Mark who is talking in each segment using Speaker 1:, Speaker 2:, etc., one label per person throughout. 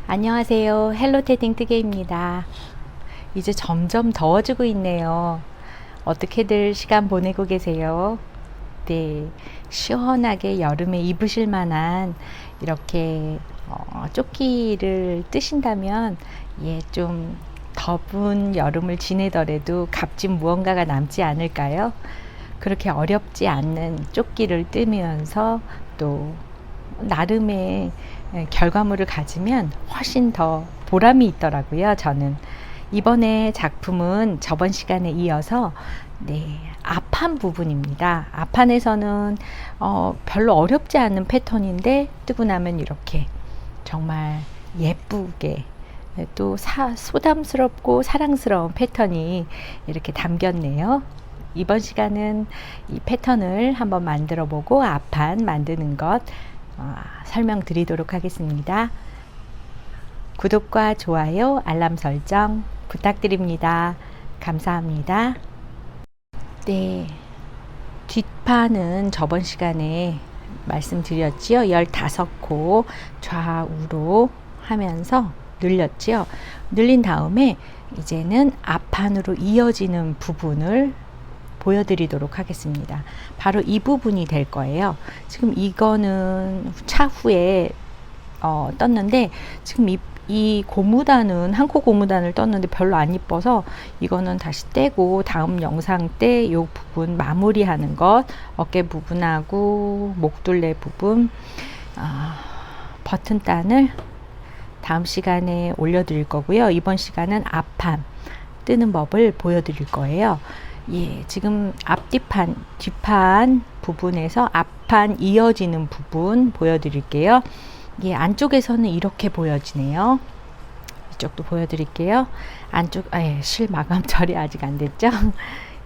Speaker 1: 안녕하세요. 헬로테딩 뜨개입니다. 이제 점점 더워지고 있네요. 어떻게들 시간 보내고 계세요? 네, 시원하게 여름에 입으실 만한 이렇게 조끼를 뜨신다면 좀 더운 여름을 지내더라도 값진 무언가가 남지 않을까요? 그렇게 어렵지 않는 조끼를 뜨면서 또 나름의 결과물을 가지면 훨씬 더 보람이 있더라고요. 저는 이번에 작품은 저번 시간에 이어서 앞판 부분입니다. 앞판에서는 별로 어렵지 않은 패턴인데 뜨고 나면 이렇게 정말 예쁘게 또 소담스럽고 사랑스러운 패턴이 이렇게 담겼네요. 이번 시간은 이 패턴을 한번 만들어 보고 앞판 만드는 것 설명드리도록 하겠습니다. 구독과 좋아요, 알람 설정 부탁드립니다. 감사합니다. 네, 뒷판은 저번 시간에 말씀드렸지요. 15코 좌우로 하면서 늘렸지요. 늘린 다음에 이제는 앞판으로 이어지는 부분을 보여드리도록 하겠습니다. 바로 이 부분이 될 거예요. 지금 이거는 차후에 떴는데 지금 이 고무단은 한 코 고무단을 떴는데 별로 안 이뻐서 이거는 다시 떼고 다음 영상 때 이 부분 마무리하는 것, 어깨 부분하고 목둘레 부분 버튼단을 다음 시간에 올려드릴 거고요. 이번 시간은 앞판 뜨는 법을 보여드릴 거예요. 지금 뒷판 부분에서 앞판 이어지는 부분 보여드릴게요. 안쪽에서는 이렇게 보여지네요. 이쪽도 보여드릴게요. 안쪽, 실 마감 처리 아직 안 됐죠?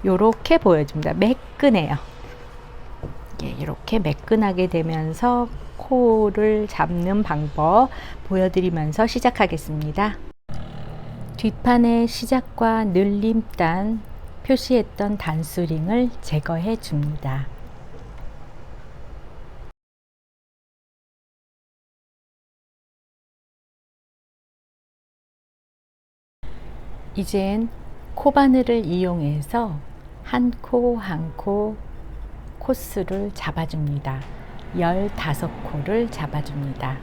Speaker 1: 요렇게 보여줍니다. 매끈해요. 이렇게 매끈하게 되면서 코를 잡는 방법 보여드리면서 시작하겠습니다. 뒷판의 시작과 늘림단 표시했던 단수링을 제거해 줍니다. 이젠 코바늘을 이용해서 한 코 한 코 코스를 잡아줍니다. 15코를 잡아줍니다.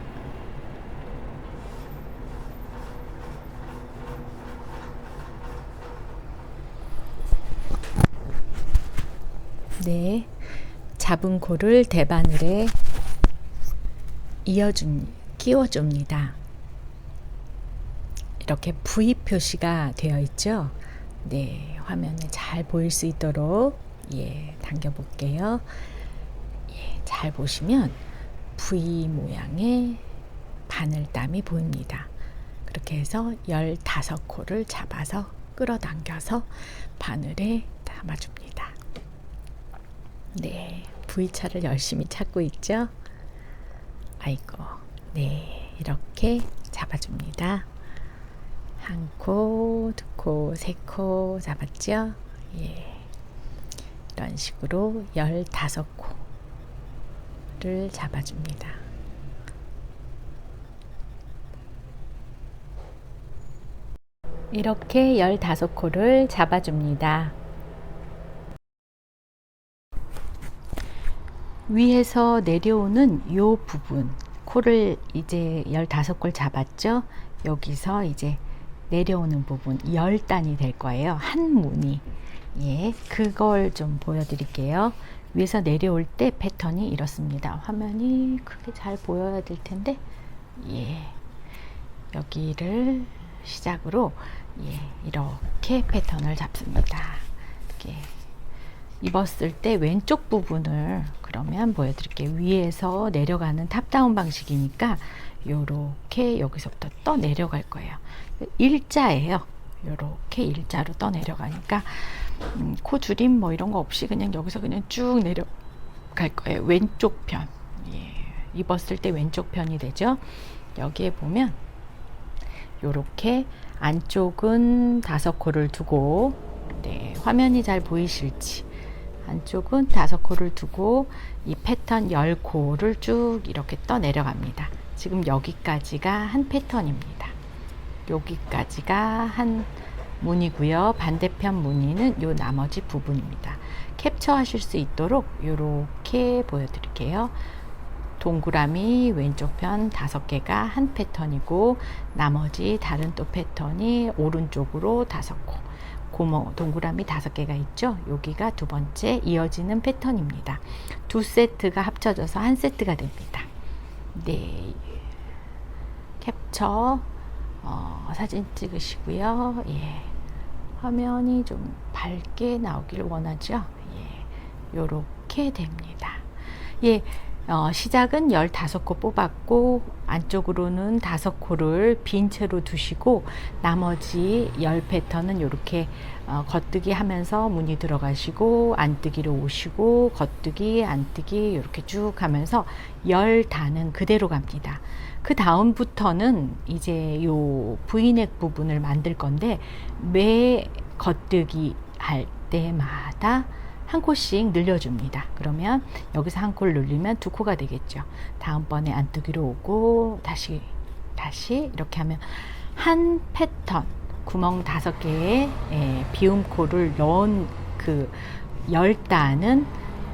Speaker 1: 잡은 코를 대바늘에 끼워줍니다. 이렇게 V 표시가 되어 있죠. 화면에 잘 보일 수 있도록 당겨 볼게요. 잘 보시면 V 모양의 바늘땀이 보입니다. 그렇게 해서 15코를 잡아서 끌어당겨서 바늘에 담아줍니다. V자를 열심히 찾고 있죠. 아이고, 이렇게 잡아줍니다. 한 코, 두 코, 세 코 잡았죠. 이런 식으로 15코를 잡아줍니다. 이렇게 15코를 잡아줍니다. 위에서 내려오는 이 부분, 코를 이제 15콜 잡았죠. 여기서 이제 내려오는 부분 10단이 될 거예요. 한 무늬. 그걸 좀 보여드릴게요. 위에서 내려올 때 패턴이 이렇습니다. 화면이 크게 잘 보여야 될 텐데, 여기를 시작으로 이렇게 패턴을 잡습니다. 이렇게 입었을 때 왼쪽 부분을 그러면 보여드릴게요. 위에서 내려가는 탑다운 방식이니까 요렇게 여기서부터 떠 내려갈 거예요. 일자예요. 요렇게 일자로 떠 내려가니까 코 줄임 뭐 이런 거 없이 그냥 여기서 그냥 쭉 내려갈 거예요. 왼쪽 편. 입었을 때 왼쪽 편이 되죠. 여기에 보면 요렇게 안쪽은 5코를 두고 화면이 잘 보이실지 안쪽은 5코를 두고 이 패턴 10코를 쭉 이렇게 떠 내려갑니다. 지금 여기까지가 한 패턴입니다. 여기까지가 한 무늬고요. 반대편 무늬는 요 나머지 부분입니다. 캡처하실 수 있도록 이렇게 보여드릴게요. 동그라미 왼쪽 편 5개가 한 패턴이고, 나머지 다른 또 패턴이 오른쪽으로 5코, 고무 동그라미 5개가 있죠. 여기가 두 번째 이어지는 패턴입니다. 두 세트가 합쳐져서 한 세트가 됩니다. 네, 캡처 사진 찍으시고요. 예, 화면이 좀 밝게 나오길 원하죠. 예, 요렇게 됩니다. 예, 시작은 15코 뽑았고, 안쪽으로는 5코를 빈 채로 두시고, 나머지 10패턴은 이렇게 겉뜨기 하면서 무늬 들어가시고, 안뜨기로 오시고, 겉뜨기, 안뜨기 이렇게 쭉 하면서 10단은 그대로 갑니다. 그 다음부터는 이제 요 V넥 부분을 만들 건데, 매 겉뜨기 할 때마다 한 코씩 늘려줍니다. 그러면 여기서 한 코를 늘리면 2코가 되겠죠. 다음번에 안뜨기로 오고 다시 이렇게 하면 한 패턴 구멍 5개에 비움코를 넣은 그 10단은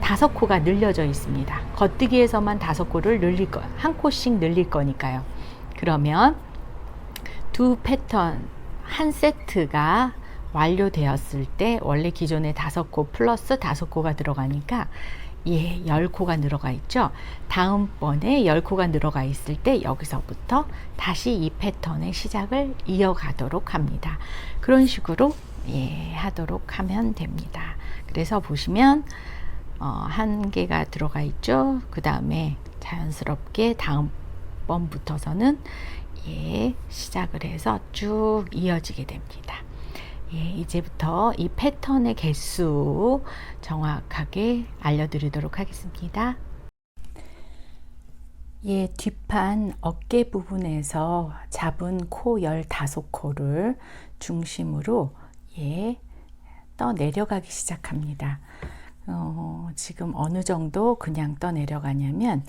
Speaker 1: 5코가 늘려져 있습니다. 겉뜨기에서만 5코를 늘릴 거, 한 코씩 늘릴 거니까요. 그러면 두 패턴 한 세트가 완료되었을 때, 원래 기존에 5코 플러스 5코가 들어가니까 10코가 늘어가 있죠. 다음번에 10코가 늘어가 있을 때 여기서부터 다시 이 패턴의 시작을 이어가도록 합니다. 그런 식으로 하도록 하면 됩니다. 그래서 보시면 한 개가 들어가 있죠. 그 다음에 자연스럽게 다음번부터서는 시작을 해서 쭉 이어지게 됩니다. 이제부터 이 패턴의 개수 정확하게 알려드리도록 하겠습니다. 뒷판 어깨 부분에서 잡은 코 15코를 중심으로 떠 내려가기 시작합니다. 지금 어느 정도 그냥 떠 내려가냐면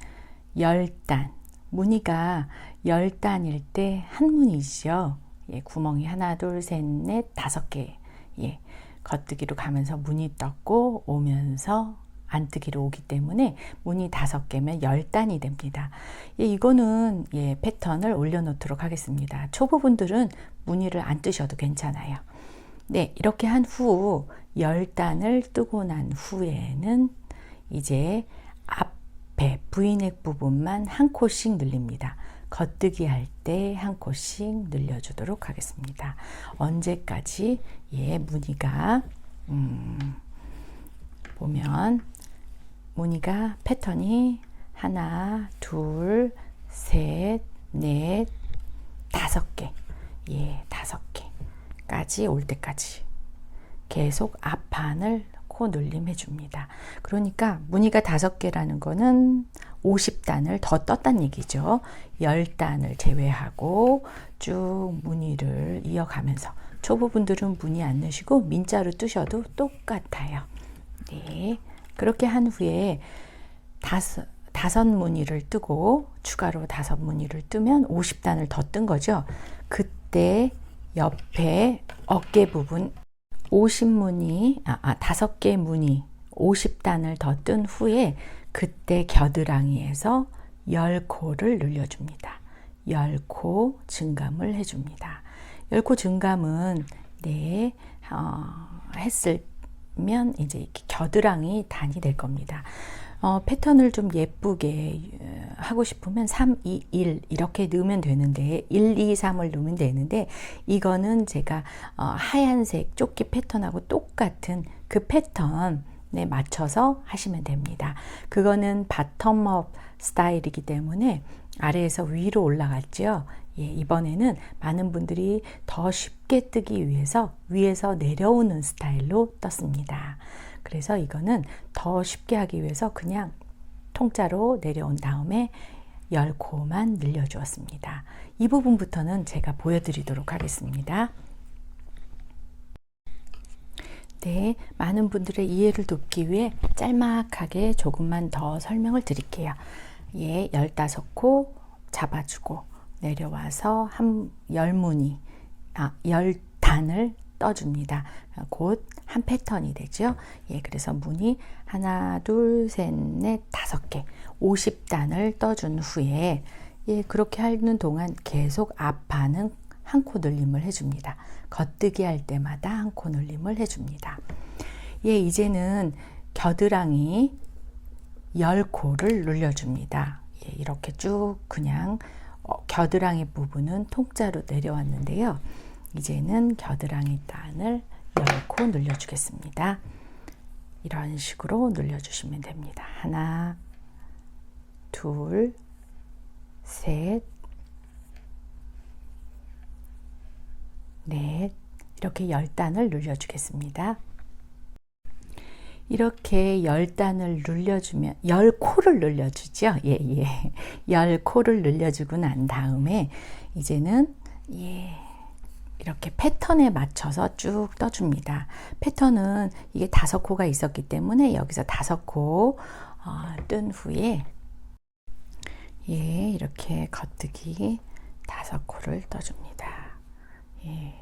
Speaker 1: 10단, 무늬가 10단일 때 한 무늬죠. 구멍이 하나, 둘, 셋, 넷, 5개. 겉뜨기로 가면서 무늬 떴고 오면서 안뜨기로 오기 때문에 무늬 5개면 10단이 됩니다. 이거는 패턴을 올려놓도록 하겠습니다. 초보분들은 무늬를 안 뜨셔도 괜찮아요. 네, 이렇게 한 후 10단을 뜨고 난 후에는 이제 앞에 V넥 부분만 한 코씩 늘립니다. 겉뜨기 할 때 한 코씩 늘려주도록 하겠습니다. 언제까지 무늬가 보면 무늬가 패턴이 하나, 둘, 셋, 넷, 5개, 5개까지 올 때까지 계속 앞판을 코 늘림 해줍니다. 그러니까 무늬가 5개라는 거는 50단을 더 떴단 얘기죠. 10단을 제외하고 쭉 무늬를 이어가면서, 초보분들은 무늬 안 넣으시고 민자로 뜨셔도 똑같아요. 네, 그렇게 한 후에 5 무늬를 뜨고 추가로 5 무늬를 뜨면 50단을 더 뜬 거죠. 그때 옆에 어깨 부분 50무늬, 5개 무늬 50단을 더 뜬 후에 그때 겨드랑이에서 10코를 늘려줍니다. 10코 증감을 해줍니다. 10코 증감은 했으면 이제 이렇게 겨드랑이 단이 될 겁니다. 패턴을 좀 예쁘게 하고 싶으면 3, 2, 1 이렇게 넣으면 되는데, 1, 2, 3을 넣으면 되는데, 이거는 제가 하얀색 조끼 패턴하고 똑같은 그 패턴에 맞춰서 하시면 됩니다. 그거는 바텀업 스타일이기 때문에 아래에서 위로 올라갔죠. 이번에는 많은 분들이 더 쉽게 뜨기 위해서 위에서 내려오는 스타일로 떴습니다. 그래서 이거는 더 쉽게 하기 위해서 그냥 통짜로 내려온 다음에 10코만 늘려주었습니다. 이 부분부터는 제가 보여드리도록 하겠습니다. 네, 많은 분들의 이해를 돕기 위해 짤막하게 조금만 더 설명을 드릴게요. 15코 잡아주고 내려와서 한 10무늬, 10단을 떠줍니다. 곧 한 패턴이 되죠. 예, 그래서 무늬 하나, 둘, 셋, 넷, 5개, 50단을 떠준 후에 예, 그렇게 하는 동안 계속 앞판은 한 코 늘림을 해줍니다. 겉뜨기 할 때마다 한 코 늘림을 해줍니다. 예, 이제는 겨드랑이 10코를 늘려줍니다. 예, 이렇게 쭉 그냥 겨드랑이 부분은 통짜로 내려왔는데요. 이제는 겨드랑이 단을 10코 늘려주겠습니다. 이런 식으로 늘려주시면 됩니다. 하나, 둘, 셋, 넷, 이렇게 10단을 늘려주겠습니다. 이렇게 10단을 늘려주면 10코를 늘려주죠. 예, 예. 10코를 늘려주고 난 다음에 이제는 예, 이렇게 패턴에 맞춰서 쭉 떠줍니다. 패턴은 이게 5코가 있었기 때문에 여기서 5코 뜬 후에 예, 이렇게 겉뜨기 5코를 떠줍니다. 예.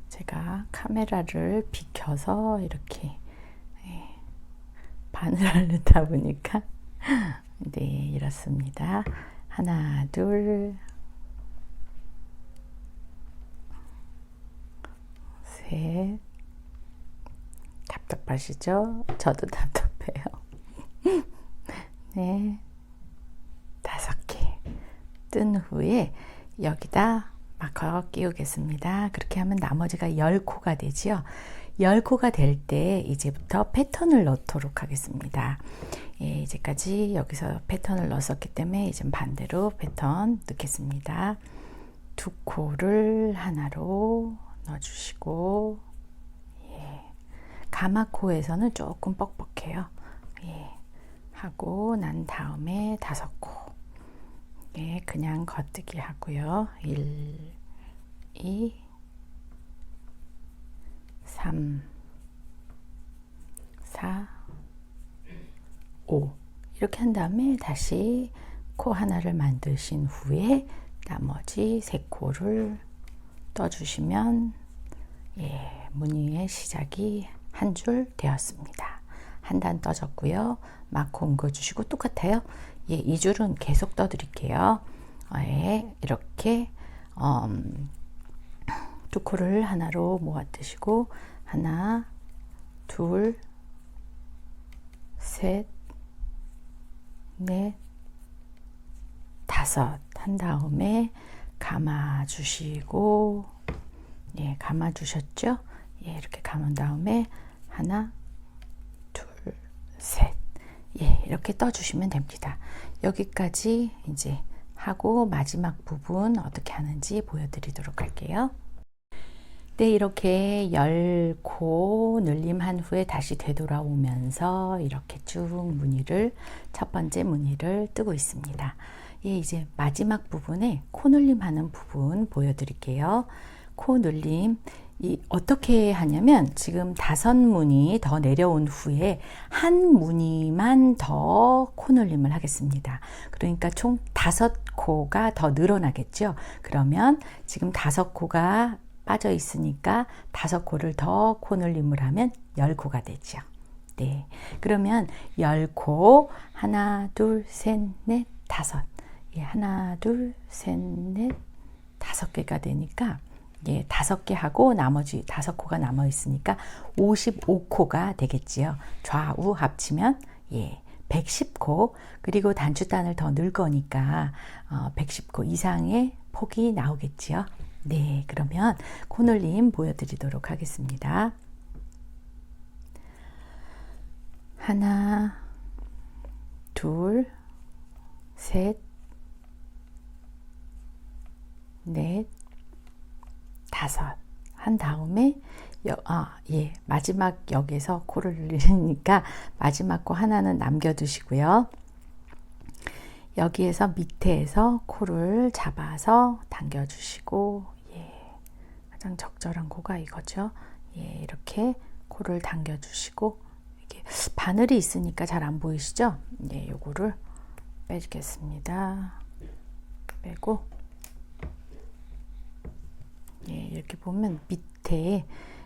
Speaker 1: 제가 카메라를 비켜서 이렇게 예, 바늘을 넣다 보니까 네, 이렇습니다. 하나, 둘, 셋. 답답하시죠? 저도 답답해요. 네, 5개 뜬 후에 여기다 마커 끼우겠습니다. 그렇게 하면 나머지가 10코가 되지요. 10코가 될 때 이제부터 패턴을 넣도록 하겠습니다. 예, 이제까지 여기서 패턴을 넣었기 때문에 이제 반대로 패턴 넣겠습니다. 2코를 하나로 넣어주시고 예, 가마코에서는 조금 뻑뻑해요. 예, 하고 난 다음에 5코 예, 그냥 겉뜨기 하고요. 1, 2, 3, 4, 5 이렇게 한 다음에 다시 코 하나를 만드신 후에 나머지 3코를 떠주시면 예, 무늬의 시작이 한 줄 되었습니다. 한 단 떠졌고요. 마코 옮겨주시고 똑같아요. 예, 2줄은 계속 떠 드릴게요. 예, 이렇게 2코를 하나로 모아 뜨시고 하나, 둘, 셋, 넷, 5 한 다음에 감아 주시고 예, 감아 주셨죠? 예, 이렇게 감은 다음에 하나, 둘, 셋. 예, 이렇게 떠주시면 됩니다. 여기까지 이제 하고 마지막 부분 어떻게 하는지 보여드리도록 할게요. 네, 이렇게 10코 늘림한 후에 다시 되돌아오면서 이렇게 쭉 무늬를 첫 번째 무늬를 뜨고 있습니다. 예, 이제 마지막 부분에 코 늘림하는 부분 보여드릴게요. 코 늘림 어떻게 하냐면 지금 5무늬 더 내려온 후에 한 무늬만 더 코늘림을 하겠습니다. 그러니까 총 5코가 더 늘어나겠죠. 그러면 지금 5코가 빠져 있으니까 5코를 더 코늘림을 하면 10코가 되죠. 네, 그러면 10코 하나, 둘, 셋, 넷, 5 예, 하나, 둘, 셋, 넷, 5개가 되니까 예, 5개 하고 나머지 5코가 남아 있으니까 55코가 되겠지요. 좌우 합치면 예, 110코 그리고 단추단을 더 넣을 거니까 110코 이상의 폭이 나오겠지요. 네, 그러면 코늘림 보여드리도록 하겠습니다. 하나, 둘, 셋, 넷, 5 한 다음에 예, 마지막 여기서 코를 늘리니까 마지막 코 하나는 남겨두시고요. 여기에서 밑에서 코를 잡아서 당겨주시고 예, 가장 적절한 코가 이거죠. 예, 이렇게 코를 당겨주시고 이게 바늘이 있으니까 잘 안 보이시죠? 예, 요거를 빼주겠습니다. 빼고, 예, 이렇게 보면 밑에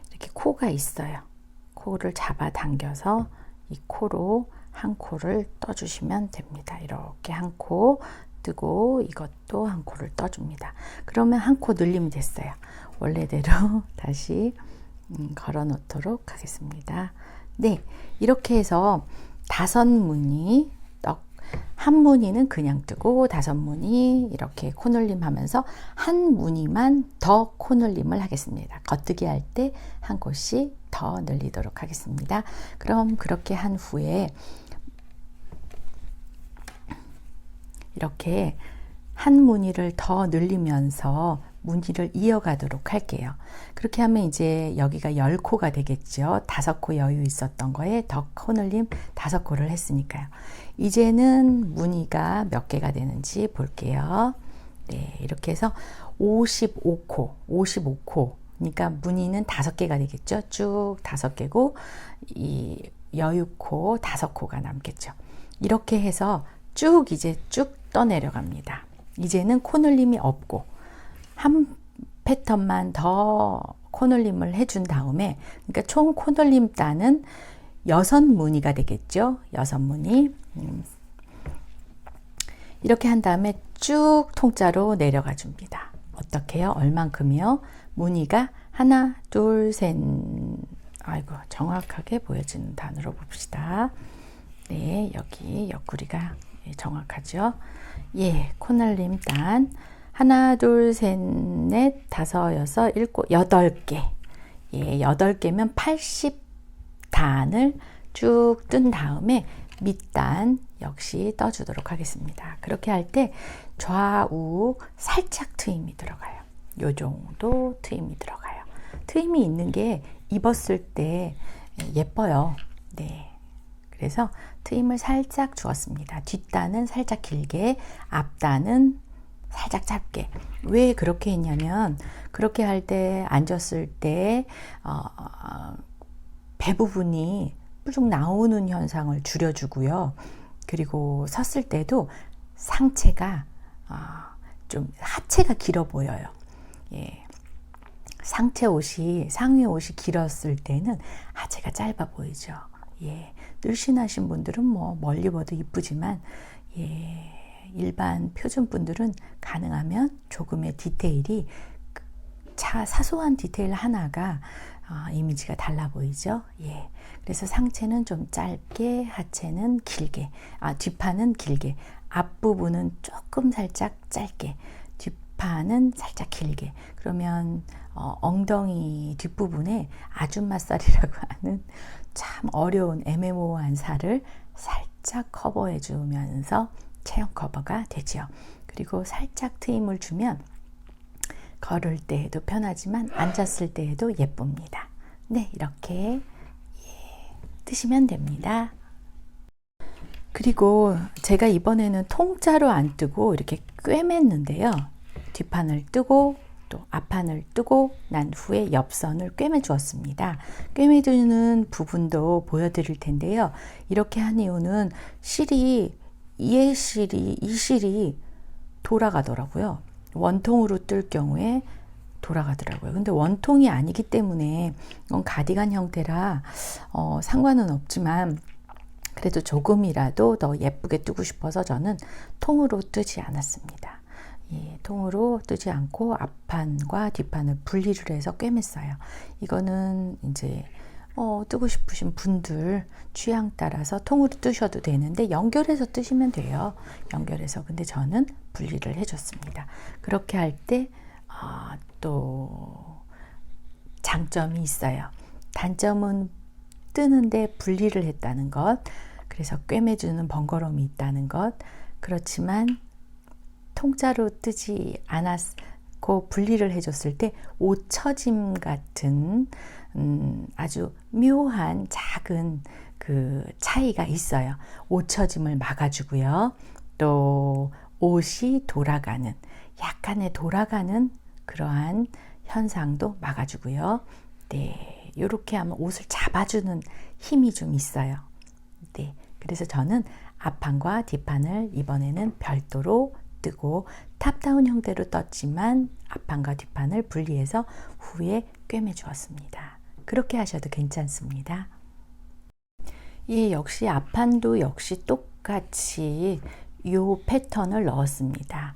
Speaker 1: 이렇게 코가 있어요. 코를 잡아 당겨서 이 코로 한 코를 떠주시면 됩니다. 이렇게 한 코 뜨고 이것도 한 코를 떠줍니다. 그러면 한 코 늘림이 됐어요. 원래대로 다시 걸어 놓도록 하겠습니다. 네, 이렇게 해서 5무늬, 한 무늬는 그냥 뜨고 5무늬 이렇게 코늘림 하면서 한 무늬만 더 코늘림을 하겠습니다. 겉뜨기 할 때 한 곳씩 더 늘리도록 하겠습니다. 그럼 그렇게 한 후에 이렇게 한 무늬를 더 늘리면서 무늬를 이어가도록 할게요. 그렇게 하면 이제 여기가 10코가 되겠죠. 5코 여유 있었던 거에 더 코늘림 5코를 했으니까요. 이제는 무늬가 몇 개가 되는지 볼게요. 네, 이렇게 해서 55코. 그러니까 무늬는 5개가 되겠죠. 쭉 5개고 이 여유코 5코가 남겠죠. 이렇게 해서 쭉 이제 쭉 떠내려갑니다. 이제는 코늘림이 없고 한 패턴만 더 코늘림을 해준 다음에, 그러니까 총 코늘림 단은 6무늬가 되겠죠. 6무늬. 이렇게 한 다음에 쭉 통짜로 내려가 줍니다. 어떻게 해요? 얼만큼이요? 무늬가 하나, 둘, 셋. 아이고, 정확하게 보여지는 단으로 봅시다. 네, 여기 옆구리가 정확하죠. 예, 코늘림 단 하나, 둘, 셋, 넷, 다섯, 여섯, 일곱, 8개. 예, 8개면 80단을 쭉 뜬 다음에 밑단 역시 떠주도록 하겠습니다. 그렇게 할 때 좌우 살짝 트임이 들어가요. 요 정도 트임이 들어가요. 트임이 있는 게 입었을 때 예뻐요. 네. 그래서 트임을 살짝 주었습니다. 뒷단은 살짝 길게, 앞단은 살짝 짧게. 왜 그렇게 했냐면, 그렇게 할 때 앉았을 때 배 부분이 뿔쭉 나오는 현상을 줄여주고요. 그리고 섰을 때도 상체가 좀 하체가 길어 보여요. 예. 상체 옷이, 상의 옷이 길었을 때는 하체가 짧아 보이죠. 예. 늘씬하신 분들은 뭐 멀리 봐도 이쁘지만, 예. 일반 표준 분들은 가능하면 조금의 디테일이, 사소한 디테일 하나가 이미지가 달라 보이죠. 예. 그래서 상체는 좀 짧게, 하체는 길게, 뒷판은 길게, 앞부분은 조금 살짝 짧게, 뒷판은 살짝 길게. 그러면 엉덩이 뒷부분에 아줌마살이라고 하는 참 어려운 애매모호한 살을 살짝 커버해 주면서 체형 커버가 되죠. 그리고 살짝 트임을 주면 걸을 때에도 편하지만 앉았을 때에도 예쁩니다. 네, 이렇게 뜨시면 됩니다. 그리고 제가 이번에는 통짜로 안 뜨고 이렇게 꿰맸는데요. 뒷판을 뜨고 또 앞판을 뜨고 난 후에 옆선을 꿰매 주었습니다. 꿰매 주는 부분도 보여드릴 텐데요. 이렇게 한 이유는 실이, 이 실이 돌아가더라고요. 원통으로 뜰 경우에 돌아가더라고요. 근데 원통이 아니기 때문에 이건 가디건 형태라 상관은 없지만, 그래도 조금이라도 더 예쁘게 뜨고 싶어서 저는 통으로 뜨지 않았습니다. 예, 통으로 뜨지 않고 앞판과 뒷판을 분리를 해서 꿰맸어요. 이거는 이제 뜨고 싶으신 분들 취향 따라서 통으로 뜨셔도 되는데 연결해서 뜨시면 돼요. 연결해서. 근데 저는 분리를 해줬습니다. 그렇게 할 때 또 장점이 있어요. 단점은 뜨는데 분리를 했다는 것, 그래서 꿰매주는 번거로움이 있다는 것. 그렇지만 통짜로 뜨지 않았고 분리를 해줬을 때 옷 처짐 같은 아주 묘한 작은 그 차이가 있어요. 옷 처짐을 막아주고요. 또 옷이 돌아가는, 약간의 돌아가는 그러한 현상도 막아주고요. 네, 이렇게 하면 옷을 잡아주는 힘이 좀 있어요. 네, 그래서 저는 앞판과 뒷판을 이번에는 별도로 뜨고 탑다운 형태로 떴지만 앞판과 뒷판을 분리해서 후에 꿰매 주었습니다. 그렇게 하셔도 괜찮습니다. 예, 역시 앞판도 역시 똑같이 이 패턴을 넣었습니다.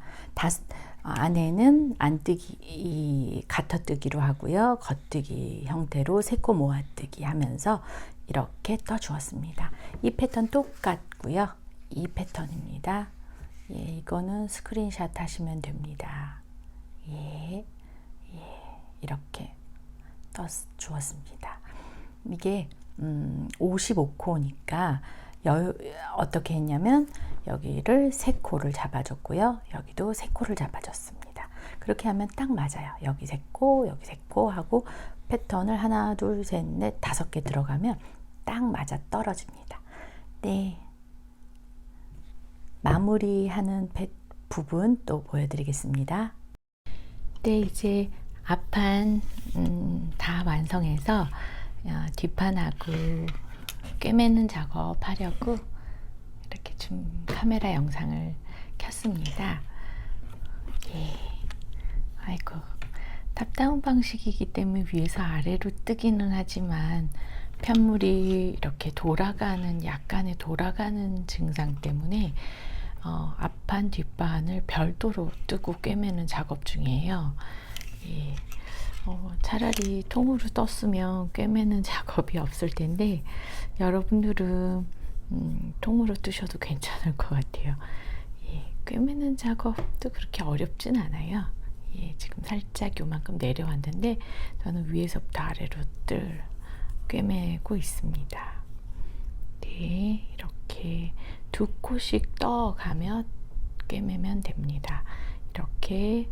Speaker 1: 안에는 안뜨기, 가터뜨기로 하고요. 겉뜨기 형태로 세코 모아뜨기 하면서 이렇게 떠 주었습니다. 이 패턴 똑같고요. 이 패턴입니다. 예, 이거는 스크린샷 하시면 됩니다. 예, 이렇게 떠 주었습니다. 이게 55코니까 어떻게 했냐면 여기를 3코를 잡아줬고요. 여기도 3코를 잡아줬습니다. 그렇게 하면 딱 맞아요. 여기 3코, 여기 3코 하고 패턴을 하나, 둘, 셋, 넷, 5개 들어가면 딱 맞아 떨어집니다. 네. 마무리하는 부분 또 보여드리겠습니다. 네, 이제 앞판 다 완성해서 뒷판하고 꿰매는 작업하려고 이렇게 좀 카메라 영상을 켰습니다. 예. 아이고, 탑다운 방식이기 때문에 위에서 아래로 뜨기는 하지만 편물이 이렇게 돌아가는, 약간의 돌아가는 증상 때문에 앞판 뒷판을 별도로 뜨고 꿰매는 작업 중이에요. 예. 차라리 통으로 떴으면 꿰매는 작업이 없을 텐데 여러분들은 통으로 뜨셔도 괜찮을 것 같아요. 예, 꿰매는 작업도 그렇게 어렵진 않아요. 예, 지금 살짝 요만큼 내려왔는데 저는 위에서부터 아래로 꿰매고 있습니다. 네, 이렇게 2코씩 떠가며 꿰매면 됩니다. 이렇게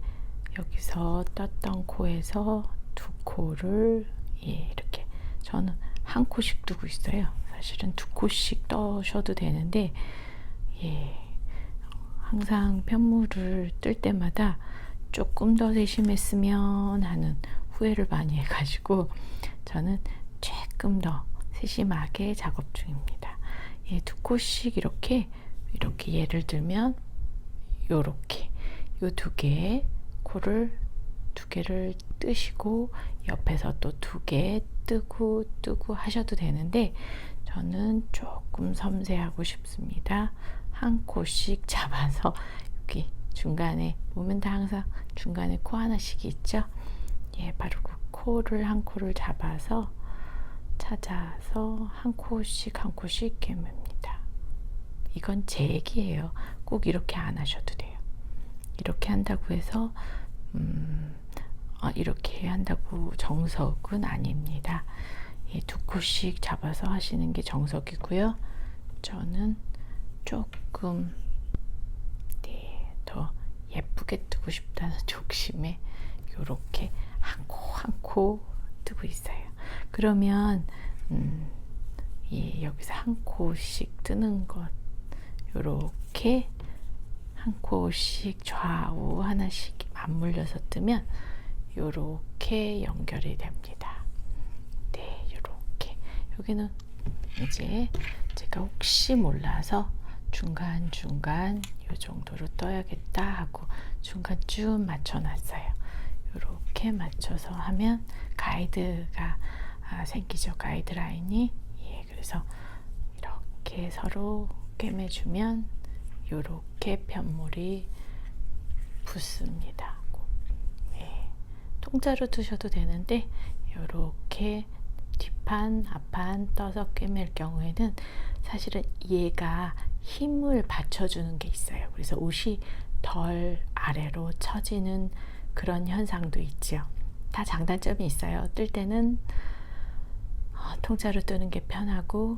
Speaker 1: 여기서 떴던 코에서 2코를 이렇게 저는 1코씩 뜨고 있어요. 사실은 2코씩 떠셔도 되는데 항상 편물을 뜰 때마다 조금 더 세심했으면 하는 후회를 많이 해가지고 저는 조금 더 세심하게 작업 중입니다. 2코씩 이렇게 예를 들면 요렇게 요 2개 코를 2개를 뜨시고 옆에서 또 2개 뜨고 하셔도 되는데 저는 조금 섬세하고 싶습니다. 1코씩 잡아서 여기 중간에 보면 다 항상 중간에 코 하나씩 있죠. 예, 바로 그 코를 1코를 잡아서 찾아서 1코씩 꿰맵니다. 이건 제 얘기예요. 꼭 이렇게 안 하셔도 돼요. 이렇게 한다고 해서 이렇게 한다고 정석은 아닙니다. 2코씩 잡아서 하시는 게 정석이고요. 저는 조금 더 예쁘게 뜨고 싶다는 욕심에 이렇게 한 코 뜨고 있어요. 그러면 여기서 1코씩 뜨는 것 이렇게 1코씩 좌우 하나씩 맞물려서 뜨면 이렇게 연결이 됩니다. 네, 이렇게 여기는 이제 제가 혹시 몰라서 중간중간 이 정도로 떠야겠다 하고 중간쯤 맞춰놨어요. 이렇게 맞춰서 하면 가이드가 생기죠. 가이드라인이. 그래서 이렇게 서로 꿰매주면 이렇게 편물이 붙습니다. 통짜로 두셔도 되는데 이렇게 뒷판, 앞판 떠서 꿰맬 경우에는 사실은 얘가 힘을 받쳐주는 게 있어요. 그래서 옷이 덜 아래로 처지는 그런 현상도 있죠. 다 장단점이 있어요. 뜰 때는 통짜로 뜨는 게 편하고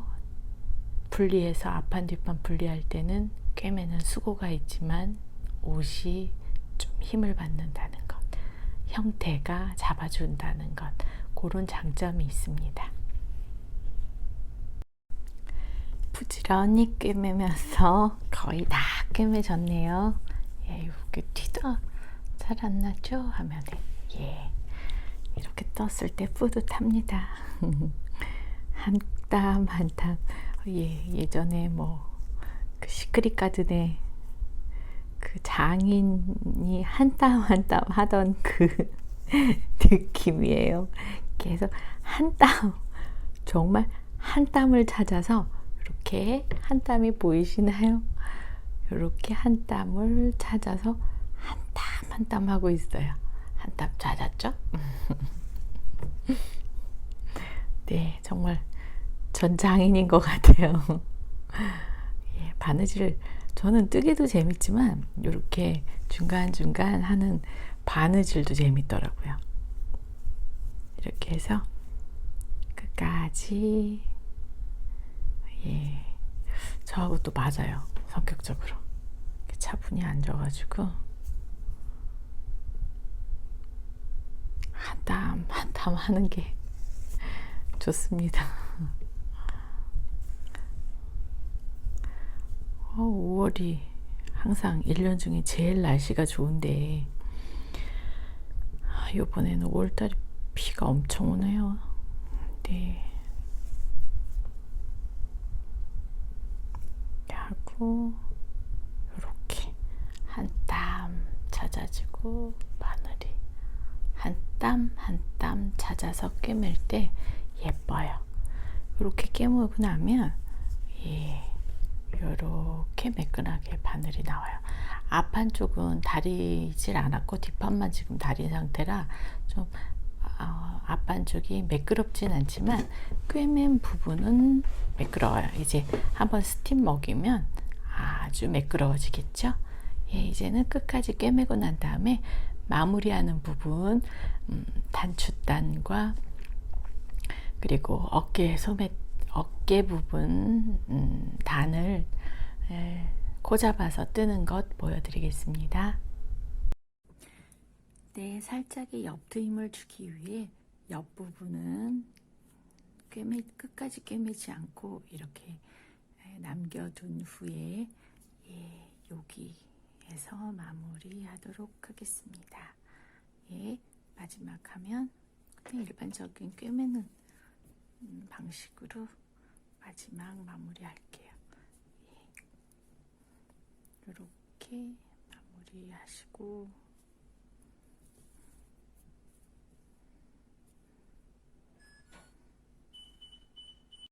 Speaker 1: 분리해서 앞판 뒷판 분리할 때는 꿰매는 수고가 있지만 옷이 좀 힘을 받는다는 것, 형태가 잡아준다는 것, 그런 장점이 있습니다. 부지런히 꿰매면서 거의 다 꿰매졌네요. 이렇게 티도 잘 안 나죠? 하면 이렇게 떴을 때 뿌듯합니다. 한 땀 한 땀. 예전에 그 시크릿 가든의 그 장인이 한 땀 한 땀 하던 그 느낌이에요. 계속 한 땀, 정말 한 땀을 찾아서 이렇게 한 땀이 보이시나요? 이렇게 한 땀을 찾아서 한 땀 한 땀 하고 있어요. 한 땀 찾았죠? 네, 정말 전 장인인 것 같아요. 예, 바느질 저는 뜨개도 재밌지만 이렇게 중간중간 하는 바느질도 재밌더라고요. 이렇게 해서 끝까지. 예, 저하고 또 맞아요. 성격적으로 이렇게 차분히 앉아가지고 한 땀 한 땀 하는 게 좋습니다. 5월이 항상 1년 중에 제일 날씨가 좋은데 이번에는 5월달에 비가 엄청 오네요. 네. 하고 이렇게 한 땀 찾아지고 바늘이 한 땀 한 땀 찾아서 꿰맬 때 예뻐요. 이렇게 꿰매고 나면 이렇게 매끈하게 바늘이 나와요. 앞판 쪽은 다리질 않았고 뒷판만 지금 다린 상태라 좀 앞판 쪽이 매끄럽진 않지만 꿰맨 부분은 매끄러워요. 이제 한번 스팀 먹이면 아주 매끄러워지겠죠. 예, 이제는 끝까지 꿰매고 난 다음에 마무리하는 부분, 단추단과 그리고 어깨 부분 단을 코 잡아서 뜨는 것 보여드리겠습니다. 네, 살짝의 옆트임을 주기 위해 옆부분은 끝까지 꿰매지 않고 이렇게 남겨둔 후에 여기에서 마무리하도록 하겠습니다. 예, 마지막 하면 그냥 일반적인 꿰매는 방식으로 마지막 마무리할게요. 이렇게 마무리하시고